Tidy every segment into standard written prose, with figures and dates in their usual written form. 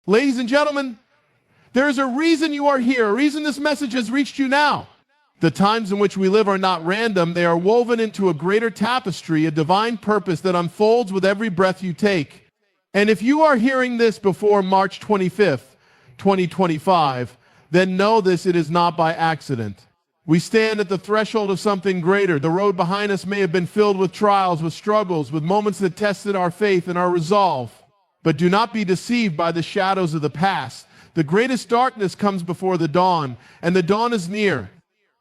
Ladies and gentlemen, there is a reason you are here, a reason this message has reached you now. The times in which we live are not random. They are woven into a greater tapestry, a divine purpose that unfolds with every breath you take. And if you are hearing this before March 25th, 2025, then know this, it is not by accident. We stand at the threshold of something greater. The road behind us may have been filled with trials, with struggles, with moments that tested our faith and our resolve. But do not be deceived by the shadows of the past. The greatest darkness comes before the dawn, and the dawn is near.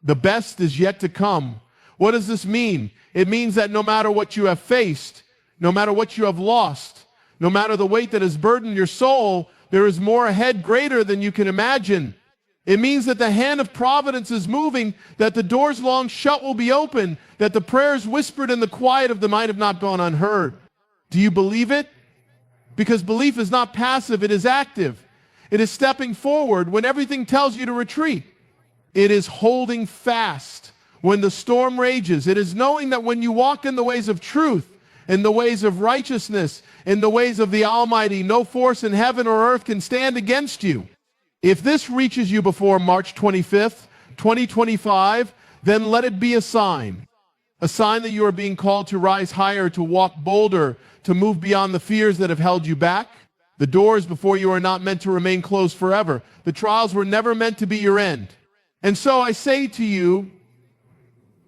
The best is yet to come. What does this mean? It means that no matter what you have faced, no matter what you have lost, no matter the weight that has burdened your soul, there is more ahead greater than you can imagine. It means that the hand of providence is moving, that the doors long shut will be open, that the prayers whispered in the quiet of the night have not gone unheard. Do you believe it? Because belief is not passive, it is active. It is stepping forward when everything tells you to retreat. It is holding fast when the storm rages. It is knowing that when you walk in the ways of truth, in the ways of righteousness, in the ways of the Almighty, no force in heaven or earth can stand against you. If this reaches you before March 25th, 2025, then let it be a sign that you are being called to rise higher, to walk bolder, to move beyond the fears that have held you back. The doors before you are not meant to remain closed forever. The trials were never meant to be your end. And so I say to you,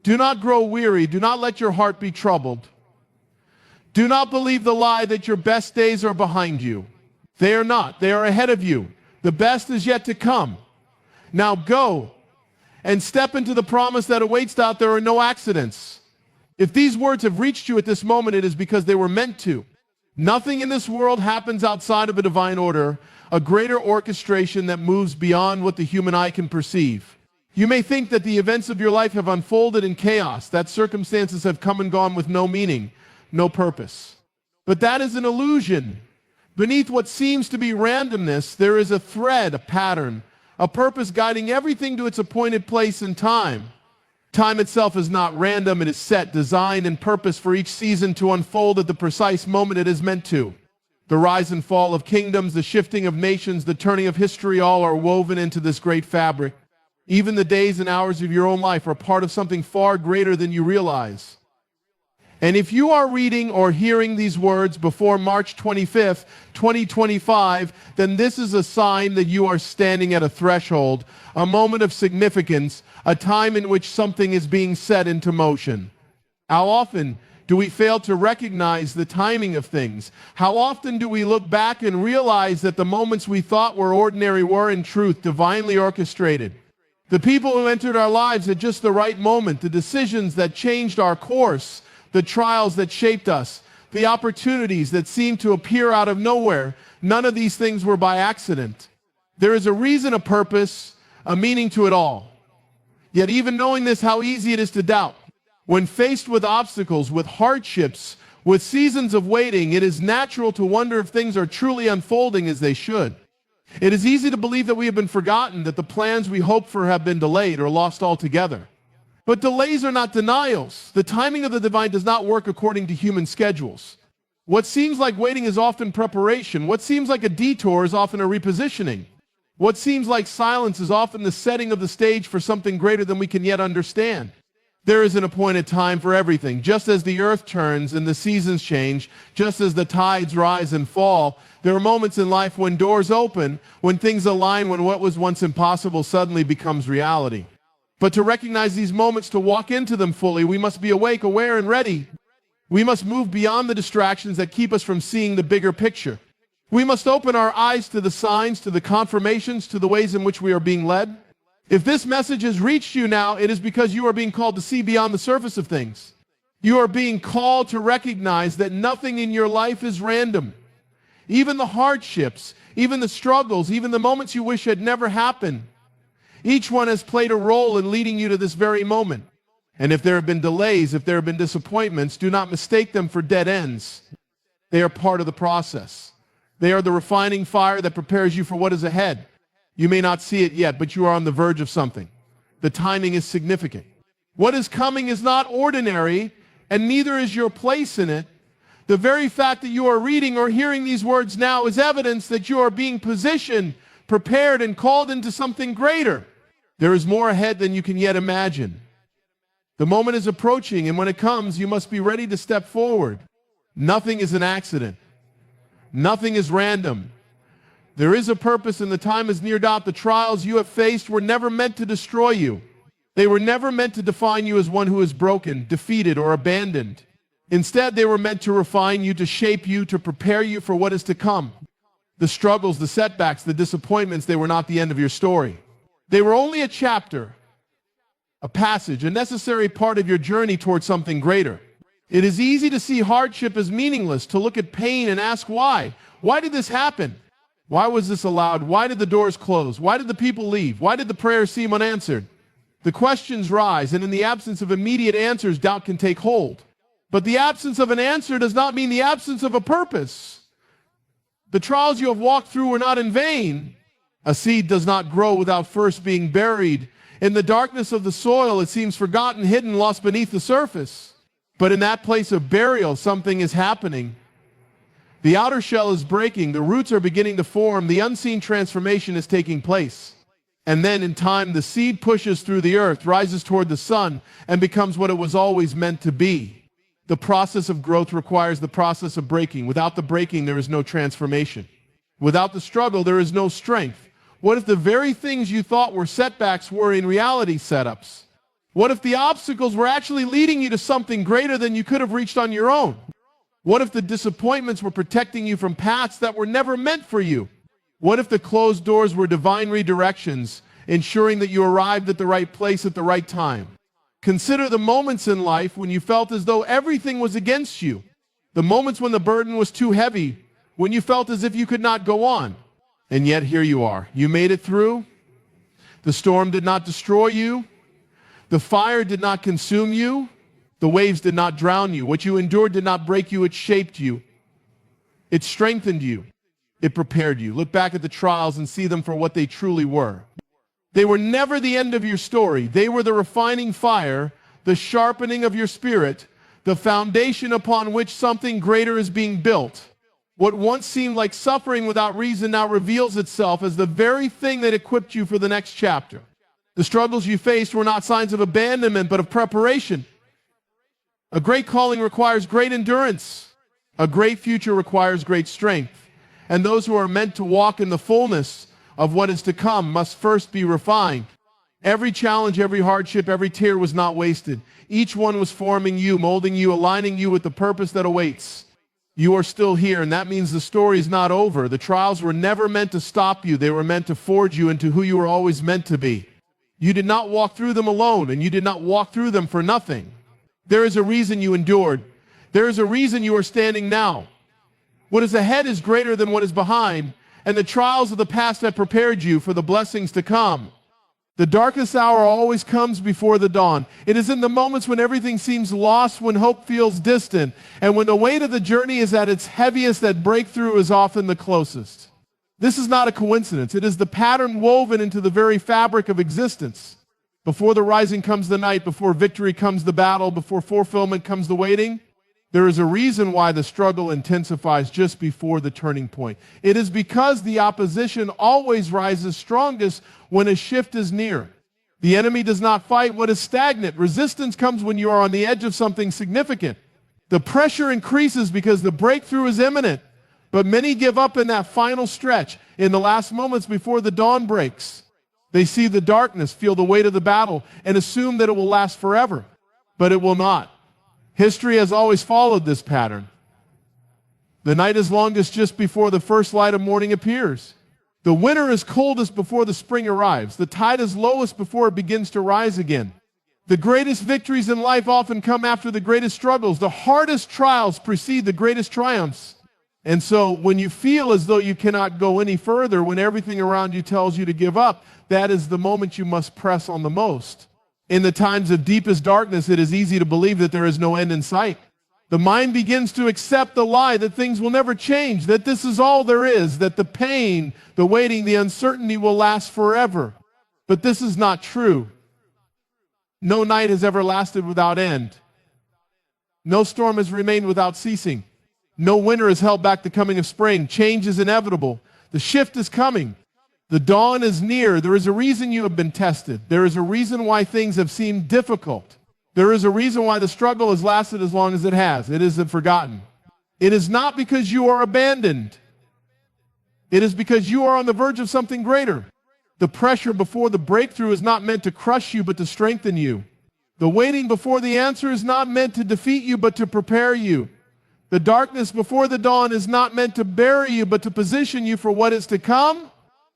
do not grow weary. Do not let your heart be troubled. Do not believe the lie that your best days are behind you. They are not. They are ahead of you. The best is yet to come. Now go and step into the promise that awaits out there are no accidents. If these words have reached you at this moment, it is because they were meant to. Nothing in this world happens outside of a divine order, a greater orchestration that moves beyond what the human eye can perceive. You may think that the events of your life have unfolded in chaos, that circumstances have come and gone with no meaning, no purpose. But that is an illusion. Beneath what seems to be randomness, there is a thread, a pattern, a purpose guiding everything to its appointed place and time. Time itself is not random, it is set, designed, and purposed for each season to unfold at the precise moment it is meant to. The rise and fall of kingdoms, the shifting of nations, the turning of history, all are woven into this great fabric. Even the days and hours of your own life are part of something far greater than you realize. And if you are reading or hearing these words before March 25th, 2025, then this is a sign that you are standing at a threshold, a moment of significance, a time in which something is being set into motion. How often do we fail to recognize the timing of things? How often do we look back and realize that the moments we thought were ordinary were in truth divinely orchestrated? The people who entered our lives at just the right moment, the decisions that changed our course, the trials that shaped us, the opportunities that seemed to appear out of nowhere, none of these things were by accident. There is a reason, a purpose, a meaning to it all. Yet even knowing this, how easy it is to doubt. When faced with obstacles, with hardships, with seasons of waiting, it is natural to wonder if things are truly unfolding as they should. It is easy to believe that we have been forgotten, that the plans we hoped for have been delayed or lost altogether. But delays are not denials. The timing of the divine does not work according to human schedules. What seems like waiting is often preparation. What seems like a detour is often a repositioning. What seems like silence is often the setting of the stage for something greater than we can yet understand. There is an appointed time for everything. Just as the earth turns and the seasons change, just as the tides rise and fall, there are moments in life when doors open, when things align, when what was once impossible suddenly becomes reality. But to recognize these moments, to walk into them fully, we must be awake, aware, and ready. We must move beyond the distractions that keep us from seeing the bigger picture. We must open our eyes to the signs, to the confirmations, to the ways in which we are being led. If this message has reached you now, it is because you are being called to see beyond the surface of things. You are being called to recognize that nothing in your life is random. Even the hardships, even the struggles, even the moments you wish had never happened. Each one has played a role in leading you to this very moment. And if there have been delays, if there have been disappointments, do not mistake them for dead ends. They are part of the process. They are the refining fire that prepares you for what is ahead. You may not see it yet, but you are on the verge of something. The timing is significant. What is coming is not ordinary, and neither is your place in it. The very fact that you are reading or hearing these words now is evidence that you are being positioned, prepared, and called into something greater. There is more ahead than you can yet imagine. The moment is approaching, and when it comes, you must be ready to step forward. Nothing is an accident. Nothing is random. There is a purpose, and the time is near doubt. The trials you have faced were never meant to destroy you. They were never meant to define you as one who is broken, defeated, or abandoned. Instead, they were meant to refine you, to shape you, to prepare you for what is to come. The struggles, the setbacks, the disappointments, they were not the end of your story. They were only a chapter, a passage, a necessary part of your journey towards something greater. It is easy to see hardship as meaningless, to look at pain and ask why. Why did this happen? Why was this allowed? Why did the doors close? Why did the people leave? Why did the prayers seem unanswered? The questions rise, and in the absence of immediate answers, doubt can take hold. But the absence of an answer does not mean the absence of a purpose. The trials you have walked through were not in vain. A seed does not grow without first being buried. In the darkness of the soil, it seems forgotten, hidden, lost beneath the surface. But in that place of burial, something is happening. The outer shell is breaking, the roots are beginning to form, the unseen transformation is taking place. And then in time, the seed pushes through the earth, rises toward the sun, and becomes what it was always meant to be. The process of growth requires the process of breaking. Without the breaking, there is no transformation. Without the struggle, there is no strength. What if the very things you thought were setbacks were in reality setups? What if the obstacles were actually leading you to something greater than you could have reached on your own? What if the disappointments were protecting you from paths that were never meant for you? What if the closed doors were divine redirections, ensuring that you arrived at the right place at the right time? Consider the moments in life when you felt as though everything was against you. The moments when the burden was too heavy, when you felt as if you could not go on. And yet here you are. You made it through. The storm did not destroy you. The fire did not consume you. The waves did not drown you. What you endured did not break you. It shaped you. It strengthened you. It prepared you. Look back at the trials and see them for what they truly were. They were never the end of your story. They were the refining fire, the sharpening of your spirit, the foundation upon which something greater is being built. What once seemed like suffering without reason now reveals itself as the very thing that equipped you for the next chapter. The struggles you faced were not signs of abandonment, but of preparation. A great calling requires great endurance. A great future requires great strength. And those who are meant to walk in the fullness of what is to come must first be refined. Every challenge, every hardship, every tear was not wasted. Each one was forming you, molding you, aligning you with the purpose that awaits. You are still here, and that means the story is not over. The trials were never meant to stop you. They were meant to forge you into who you were always meant to be. You did not walk through them alone, and you did not walk through them for nothing. There is a reason you endured. There is a reason you are standing now. What is ahead is greater than what is behind, and the trials of the past have prepared you for the blessings to come. The darkest hour always comes before the dawn. It is in the moments when everything seems lost, when hope feels distant, and when the weight of the journey is at its heaviest that breakthrough is often the closest. This is not a coincidence. It is the pattern woven into the very fabric of existence. Before the rising comes the night, before victory comes the battle, before fulfillment comes the waiting. There is a reason why the struggle intensifies just before the turning point. It is because the opposition always rises strongest when a shift is near. The enemy does not fight what is stagnant. Resistance comes when you are on the edge of something significant. The pressure increases because the breakthrough is imminent. But many give up in that final stretch, in the last moments before the dawn breaks. They see the darkness, feel the weight of the battle, and assume that it will last forever. But it will not. History has always followed this pattern. The night is longest just before the first light of morning appears. The winter is coldest before the spring arrives. The tide is lowest before it begins to rise again. The greatest victories in life often come after the greatest struggles. The hardest trials precede the greatest triumphs. And so when you feel as though you cannot go any further, when everything around you tells you to give up, that is the moment you must press on the most. In the times of deepest darkness, it is easy to believe that there is no end in sight. The mind begins to accept the lie that things will never change, that this is all there is, that the pain, the waiting, the uncertainty will last forever. But this is not true. No night has ever lasted without end. No storm has remained without ceasing. No winter has held back the coming of spring. Change is inevitable. The shift is coming. The dawn is near. There is a reason you have been tested. There is a reason why things have seemed difficult. There is a reason why the struggle has lasted as long as it has. It isn't forgotten. It is not because you are abandoned. It is because you are on the verge of something greater. The pressure before the breakthrough is not meant to crush you, but to strengthen you. The waiting before the answer is not meant to defeat you, but to prepare you. The darkness before the dawn is not meant to bury you, but to position you for what is to come.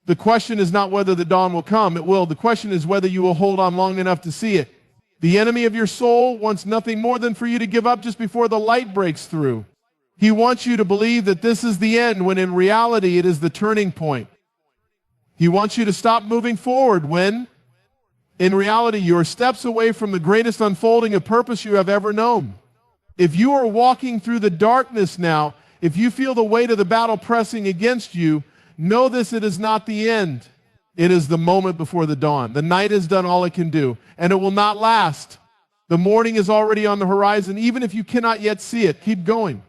The question is not whether the dawn will come. It will. The question is whether you will hold on long enough to see it. The enemy of your soul wants nothing more than for you to give up just before the light breaks through. He wants you to believe that this is the end, when in reality it is the turning point. He wants you to stop moving forward when, in reality, you are steps away from the greatest unfolding of purpose you have ever known. If you are walking through the darkness now, if you feel the weight of the battle pressing against you, know this: it is not the end. It is the moment before the dawn. The night has done all it can do, and it will not last. The morning is already on the horizon. Even if you cannot yet see it, keep going.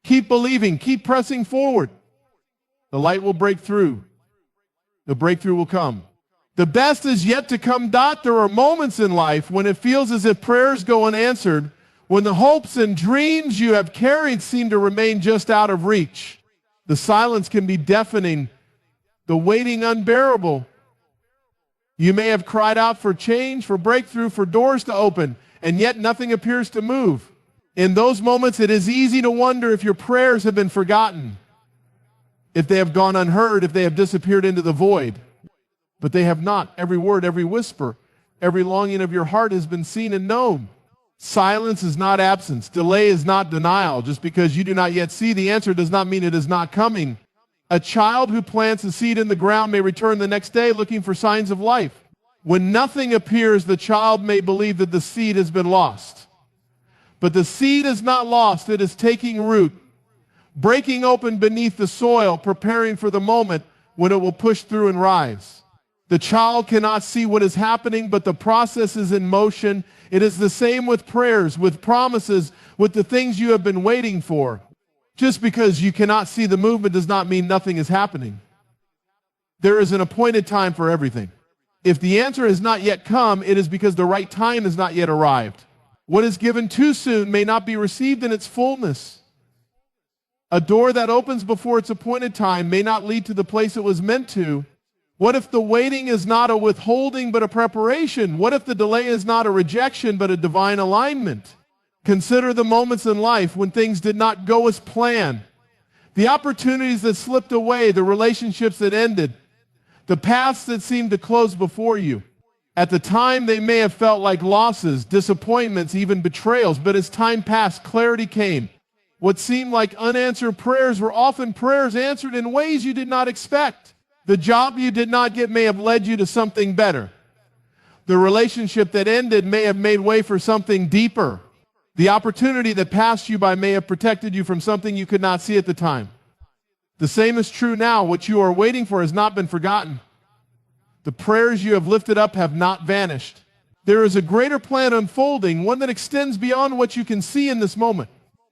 Keep believing. Keep pressing forward. The light will break through. The breakthrough will come. The best is yet to come. There are moments in life when it feels as if prayers go unanswered, when the hopes and dreams you have carried seem to remain just out of reach. The silence can be deafening, the waiting unbearable. You may have cried out for change, for breakthrough, for doors to open, and yet nothing appears to move. In those moments, it is easy to wonder if your prayers have been forgotten, if they have gone unheard, if they have disappeared into the void. But they have not. Every word, every whisper, every longing of your heart has been seen and known. Silence is not absence. Delay is not denial. Just because you do not yet see the answer does not mean it is not coming. A child who plants a seed in the ground may return the next day looking for signs of life. When nothing appears, the child may believe that the seed has been lost. But the seed is not lost. It is taking root, breaking open beneath the soil, preparing for the moment when it will push through and rise. The child cannot see what is happening, but the process is in motion. It is the same with prayers, with promises, with the things you have been waiting for. Just because you cannot see the movement does not mean nothing is happening. There is an appointed time for everything. If the answer has not yet come, it is because the right time has not yet arrived. What is given too soon may not be received in its fullness. A door that opens before its appointed time may not lead to the place it was meant to. What if the waiting is not a withholding but a preparation? What if the delay is not a rejection but a divine alignment? Consider the moments in life when things did not go as planned. The opportunities that slipped away, the relationships that ended, the paths that seemed to close before you. At the time, they may have felt like losses, disappointments, even betrayals, but as time passed, clarity came. What seemed like unanswered prayers were often prayers answered in ways you did not expect. The job you did not get may have led you to something better. The relationship that ended may have made way for something deeper. The opportunity that passed you by may have protected you from something you could not see at the time. The same is true now. What you are waiting for has not been forgotten. The prayers you have lifted up have not vanished. There is a greater plan unfolding, one that extends beyond what you can see in this moment.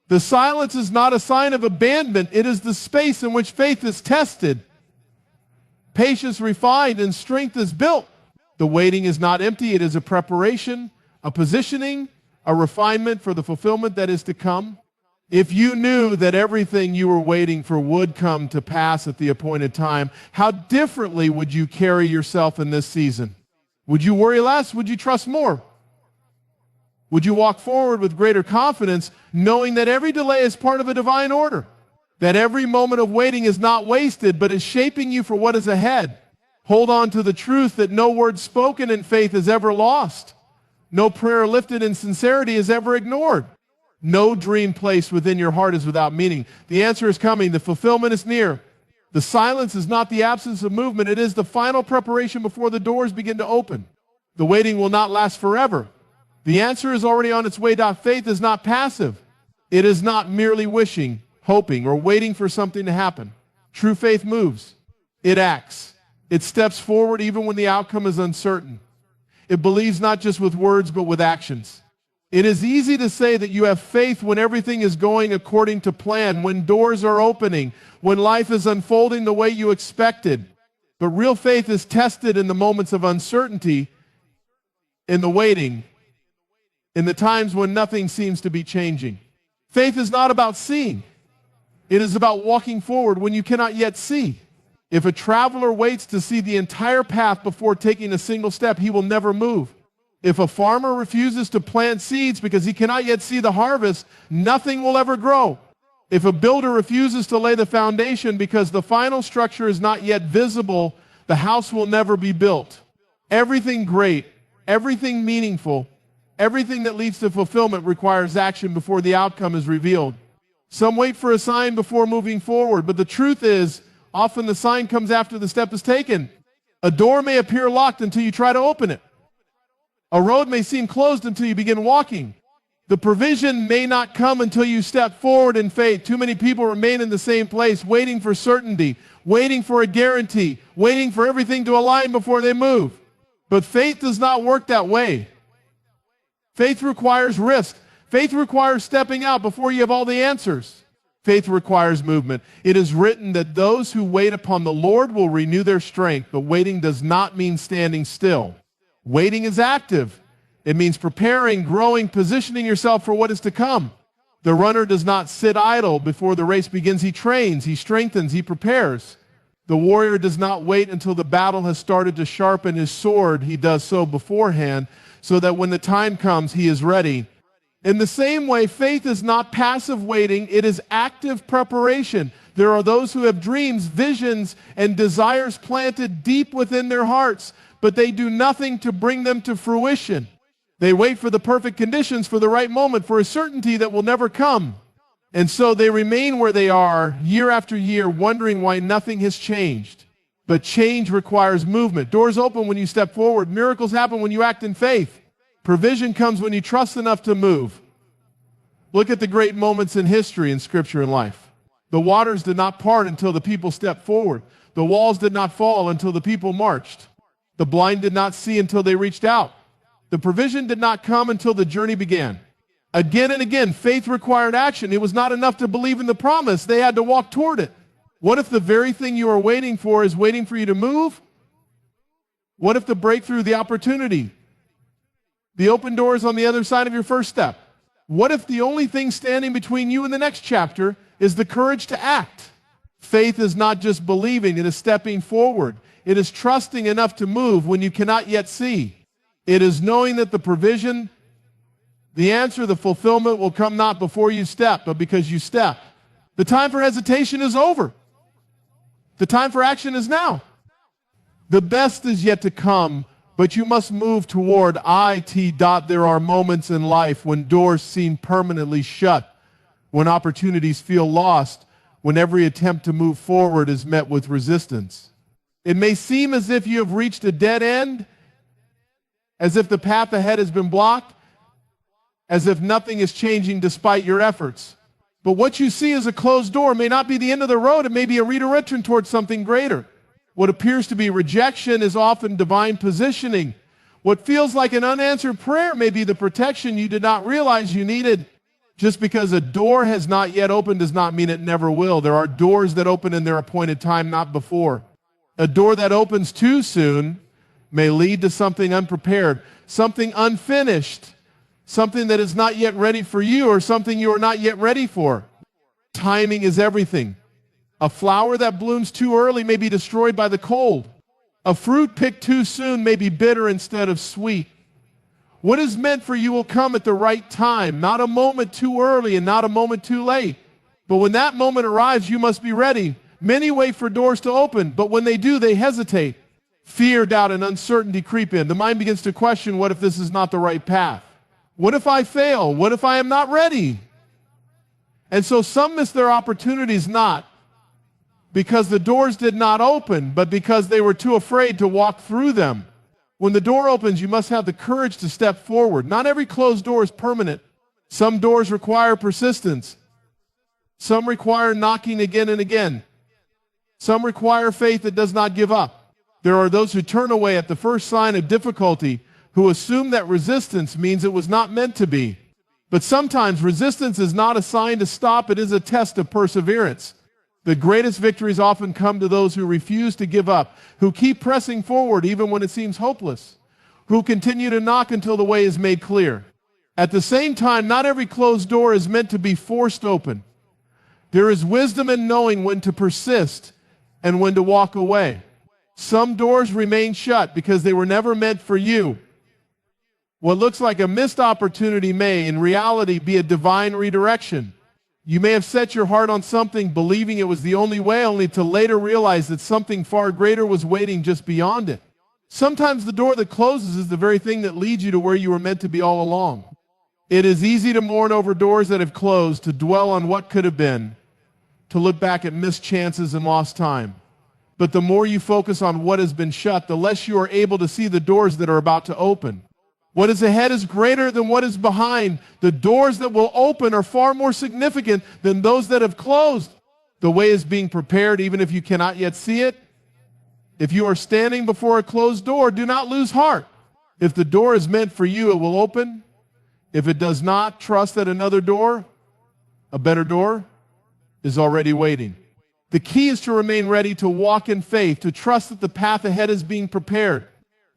The silence is not a sign of abandonment. It is the space in which faith is tested, patience refined, and strength is built. The waiting is not empty. It is a preparation, a positioning, a refinement for the fulfillment that is to come. If you knew that everything you were waiting for would come to pass at the appointed time, how differently would you carry yourself in this season? Would you worry less? Would you trust more? Would you walk forward with greater confidence, knowing that every delay is part of a divine order? That every moment of waiting is not wasted, but is shaping you for what is ahead? Hold on to the truth that no word spoken in faith is ever lost. No prayer lifted in sincerity is ever ignored. No dream placed within your heart is without meaning. The answer is coming. The fulfillment is near. The silence is not the absence of movement. It is the final preparation before the doors begin to open. The waiting will not last forever. The answer is already on its way. Faith is not passive. It is not merely wishing, hoping, or waiting for something to happen. True faith moves. It acts. It steps forward even when the outcome is uncertain. It believes not just with words, but with actions. It is easy to say that you have faith when everything is going according to plan, when doors are opening, when life is unfolding the way you expected. But real faith is tested in the moments of uncertainty, in the waiting, in the times when nothing seems to be changing. Faith is not about seeing. It is about walking forward when you cannot yet see. If a traveler waits to see the entire path before taking a single step, he will never move. If a farmer refuses to plant seeds because he cannot yet see the harvest, nothing will ever grow. If a builder refuses to lay the foundation because the final structure is not yet visible, the house will never be built. Everything great, everything meaningful, everything that leads to fulfillment requires action before the outcome is revealed. Some wait for a sign before moving forward, but the truth is, often the sign comes after the step is taken. A door may appear locked until you try to open it. A road may seem closed until you begin walking. The provision may not come until you step forward in faith. Too many people remain in the same place, waiting for certainty, waiting for a guarantee, waiting for everything to align before they move. But faith does not work that way. Faith requires risk. Faith requires stepping out before you have all the answers. Faith requires movement. It is written that those who wait upon the Lord will renew their strength, but waiting does not mean standing still. Waiting is active. It means preparing, growing, positioning yourself for what is to come. The runner does not sit idle before the race begins. He trains, he strengthens, he prepares. The warrior does not wait until the battle has started to sharpen his sword. He does so beforehand, so that when the time comes, he is ready. In the same way, faith is not passive waiting, it is active preparation. There are those who have dreams, visions, and desires planted deep within their hearts, but they do nothing to bring them to fruition. They wait for the perfect conditions, for the right moment, for a certainty that will never come. And so they remain where they are year after year, wondering why nothing has changed. But change requires movement. Doors open when you step forward. Miracles happen when you act in faith. Provision comes when you trust enough to move. Look at the great moments in history, in Scripture, and life. The waters did not part until the people stepped forward. The walls did not fall until the people marched. The blind did not see until they reached out. The provision did not come until the journey began. Again and again, faith required action. It was not enough to believe in the promise. They had to walk toward it. What if the very thing you are waiting for is waiting for you to move? What if the breakthrough, the opportunity, the open doors on the other side of your first step? What if the only thing standing between you and the next chapter is the courage to act? Faith is not just believing, it is stepping forward. It is trusting enough to move when you cannot yet see. It is knowing that the provision, the answer, the fulfillment will come not before you step, but because you step. The time for hesitation is over. The time for action is now. The best is yet to come, but you must move toward it. There are moments in life when doors seem permanently shut, when opportunities feel lost, when every attempt to move forward is met with resistance. It may seem as if you have reached a dead end, as if the path ahead has been blocked, as if nothing is changing despite your efforts. But what you see as a closed door may not be the end of the road. It may be a redirection towards something greater. What appears to be rejection is often divine positioning. What feels like an unanswered prayer may be the protection you did not realize you needed. Just because a door has not yet opened does not mean it never will. There are doors that open in their appointed time, not before. A door that opens too soon may lead to something unprepared, something unfinished, something that is not yet ready for you, or something you are not yet ready for. Timing is everything. A flower that blooms too early may be destroyed by the cold. A fruit picked too soon may be bitter instead of sweet. What is meant for you will come at the right time, not a moment too early and not a moment too late. But when that moment arrives, you must be ready. Many wait for doors to open, but when they do, they hesitate. Fear, doubt, and uncertainty creep in. The mind begins to question, what if this is not the right path? What if I fail? What if I am not ready? And so some miss their opportunities not because the doors did not open, but because they were too afraid to walk through them. When the door opens, you must have the courage to step forward. Not every closed door is permanent. Some doors require persistence. Some require knocking again and again. Some require faith that does not give up. There are those who turn away at the first sign of difficulty, who assume that resistance means it was not meant to be. But sometimes resistance is not a sign to stop, it is a test of perseverance. The greatest victories often come to those who refuse to give up, who keep pressing forward even when it seems hopeless, who continue to knock until the way is made clear. At the same time, not every closed door is meant to be forced open. There is wisdom in knowing when to persist and when to walk away. Some doors remain shut because they were never meant for you. What looks like a missed opportunity may, in reality, be a divine redirection. You may have set your heart on something, believing it was the only way, only to later realize that something far greater was waiting just beyond it. Sometimes the door that closes is the very thing that leads you to where you were meant to be all along. It is easy to mourn over doors that have closed, to dwell on what could have been, to look back at missed chances and lost time. But the more you focus on what has been shut, the less you are able to see the doors that are about to open. What is ahead is greater than what is behind. The doors that will open are far more significant than those that have closed. The way is being prepared even if you cannot yet see it. If you are standing before a closed door, do not lose heart. If the door is meant for you, it will open. If it does not, trust that another door, a better door, is already waiting. The key is to remain ready to walk in faith, to trust that the path ahead is being prepared.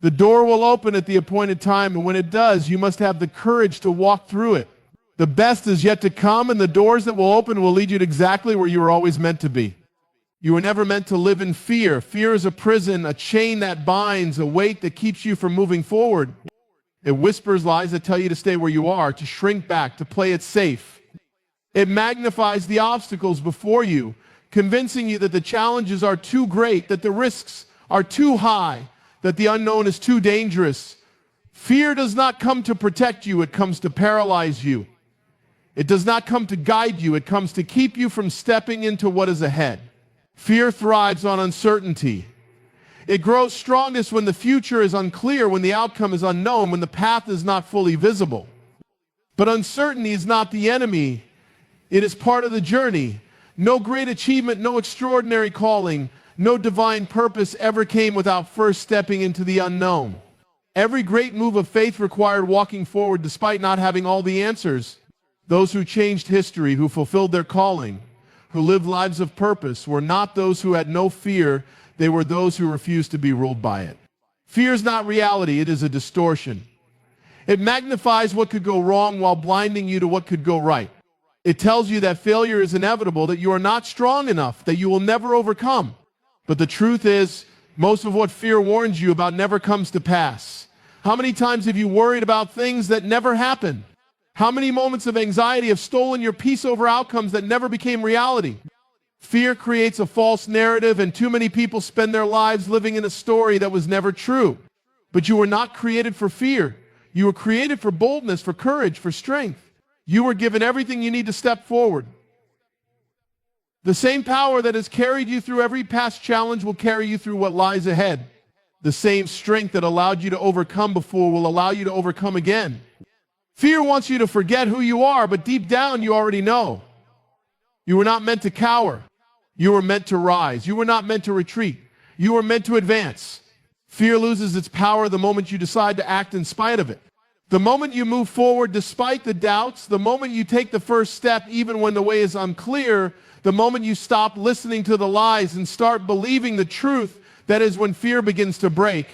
The door will open at the appointed time, and when it does, you must have the courage to walk through it. The best is yet to come, and the doors that will open will lead you to exactly where you were always meant to be. You were never meant to live in fear. Fear is a prison, a chain that binds, a weight that keeps you from moving forward. It whispers lies that tell you to stay where you are, to shrink back, to play it safe. It magnifies the obstacles before you, convincing you that the challenges are too great, that the risks are too high, that the unknown is too dangerous. Fear does not come to protect you, it comes to paralyze you. It does not come to guide you, it comes to keep you from stepping into what is ahead. Fear thrives on uncertainty. It grows strongest when the future is unclear, when the outcome is unknown, when the path is not fully visible. But uncertainty is not the enemy, it is part of the journey. No great achievement, no extraordinary calling, no divine purpose ever came without first stepping into the unknown. Every great move of faith required walking forward despite not having all the answers. Those who changed history, who fulfilled their calling, who lived lives of purpose, were not those who had no fear, they were those who refused to be ruled by it. Fear is not reality, it is a distortion. It magnifies what could go wrong while blinding you to what could go right. It tells you that failure is inevitable, that you are not strong enough, that you will never overcome. But the truth is, most of what fear warns you about never comes to pass. How many times have you worried about things that never happened? How many moments of anxiety have stolen your peace over outcomes that never became reality? Fear creates a false narrative, and too many people spend their lives living in a story that was never true. But you were not created for fear. You were created for boldness, for courage, for strength. You were given everything you need to step forward. The same power that has carried you through every past challenge will carry you through what lies ahead. The same strength that allowed you to overcome before will allow you to overcome again. Fear wants you to forget who you are, but deep down you already know. You were not meant to cower. You were meant to rise. You were not meant to retreat. You were meant to advance. Fear loses its power the moment you decide to act in spite of it. The moment you move forward despite the doubts, the moment you take the first step even when the way is unclear, the moment you stop listening to the lies and start believing the truth, that is when fear begins to break.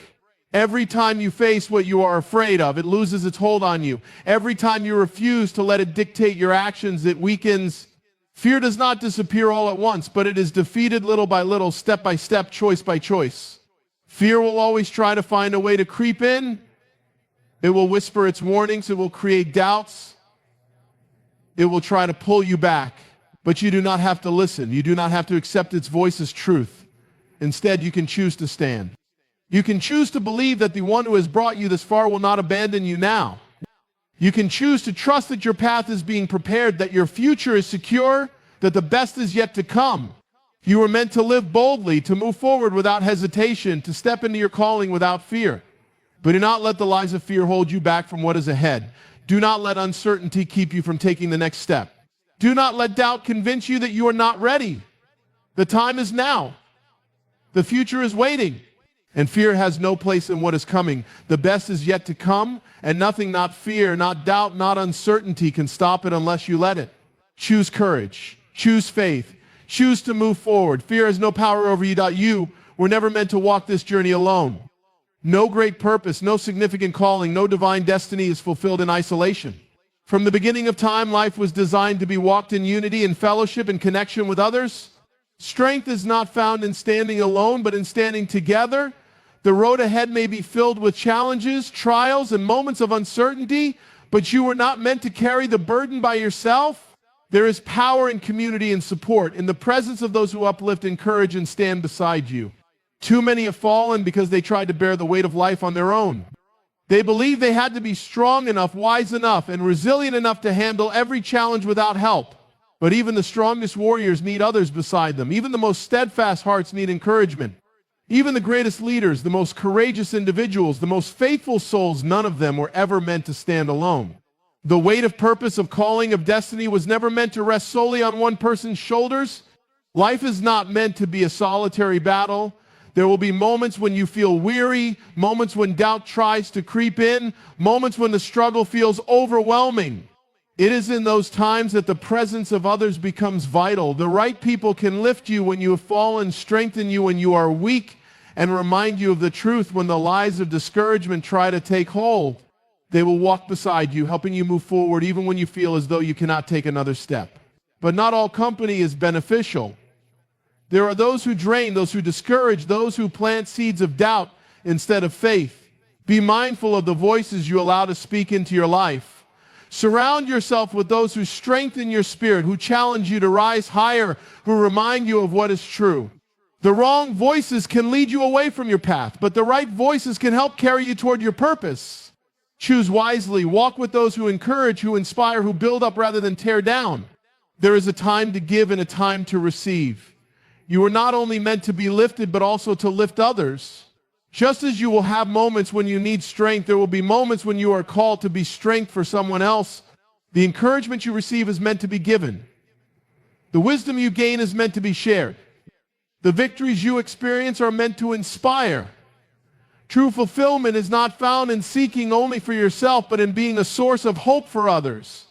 Every time you face what you are afraid of, it loses its hold on you. Every time you refuse to let it dictate your actions, it weakens. Fear does not disappear all at once, but it is defeated little by little, step by step, choice by choice. Fear will always try to find a way to creep in. It will whisper its warnings. It will create doubts. It will try to pull you back. But you do not have to listen. You do not have to accept its voice as truth. Instead, you can choose to stand. You can choose to believe that the one who has brought you this far will not abandon you now. You can choose to trust that your path is being prepared, that your future is secure, that the best is yet to come. You were meant to live boldly, to move forward without hesitation, to step into your calling without fear. But do not let the lies of fear hold you back from what is ahead. Do not let uncertainty keep you from taking the next step. Do not let doubt convince you that you are not ready. The time is now. The future is waiting. And fear has no place in what is coming. The best is yet to come, and nothing, not fear, not doubt, not uncertainty can stop it unless you let it. Choose courage. Choose faith. Choose to move forward. Fear has no power over you. You were never meant to walk this journey alone. No great purpose, no significant calling, no divine destiny is fulfilled in isolation. From the beginning of time, life was designed to be walked in unity and fellowship and connection with others. Strength is not found in standing alone, but in standing together. The road ahead may be filled with challenges, trials, and moments of uncertainty, but you were not meant to carry the burden by yourself. There is power in community and support, in the presence of those who uplift, encourage, and stand beside you. Too many have fallen because they tried to bear the weight of life on their own. They believed they had to be strong enough, wise enough, and resilient enough to handle every challenge without help. But even the strongest warriors need others beside them. Even the most steadfast hearts need encouragement. Even the greatest leaders, the most courageous individuals, the most faithful souls, none of them were ever meant to stand alone. The weight of purpose, of calling, of destiny was never meant to rest solely on one person's shoulders. Life is not meant to be a solitary battle. There will be moments when you feel weary, moments when doubt tries to creep in, moments when the struggle feels overwhelming. It is in those times that the presence of others becomes vital. The right people can lift you when you have fallen, strengthen you when you are weak, and remind you of the truth when the lies of discouragement try to take hold. They will walk beside you, helping you move forward even when you feel as though you cannot take another step. But not all company is beneficial. There are those who drain, those who discourage, those who plant seeds of doubt instead of faith. Be mindful of the voices you allow to speak into your life. Surround yourself with those who strengthen your spirit, who challenge you to rise higher, who remind you of what is true. The wrong voices can lead you away from your path, but the right voices can help carry you toward your purpose. Choose wisely. Walk with those who encourage, who inspire, who build up rather than tear down. There is a time to give and a time to receive. You are not only meant to be lifted, but also to lift others. Just as you will have moments when you need strength, there will be moments when you are called to be strength for someone else. The encouragement you receive is meant to be given. The wisdom you gain is meant to be shared. The victories you experience are meant to inspire. True fulfillment is not found in seeking only for yourself, but in being a source of hope for others.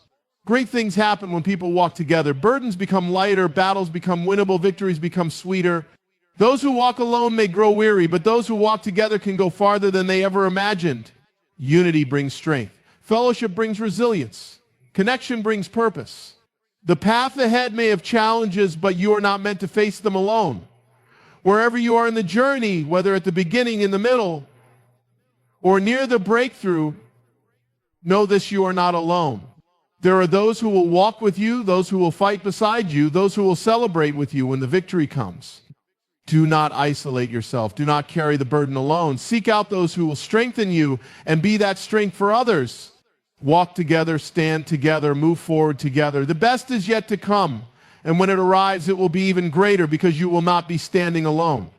Great things happen when people walk together. Burdens become lighter, battles become winnable, victories become sweeter. Those who walk alone may grow weary, but those who walk together can go farther than they ever imagined. Unity brings strength. Fellowship brings resilience. Connection brings purpose. The path ahead may have challenges, but you are not meant to face them alone. Wherever you are in the journey, whether at the beginning, in the middle, or near the breakthrough, know this: you are not alone. There are those who will walk with you, those who will fight beside you, those who will celebrate with you when the victory comes. Do not isolate yourself. Do not carry the burden alone. Seek out those who will strengthen you and be that strength for others. Walk together, stand together, move forward together. The best is yet to come, and when it arrives, it will be even greater because you will not be standing alone.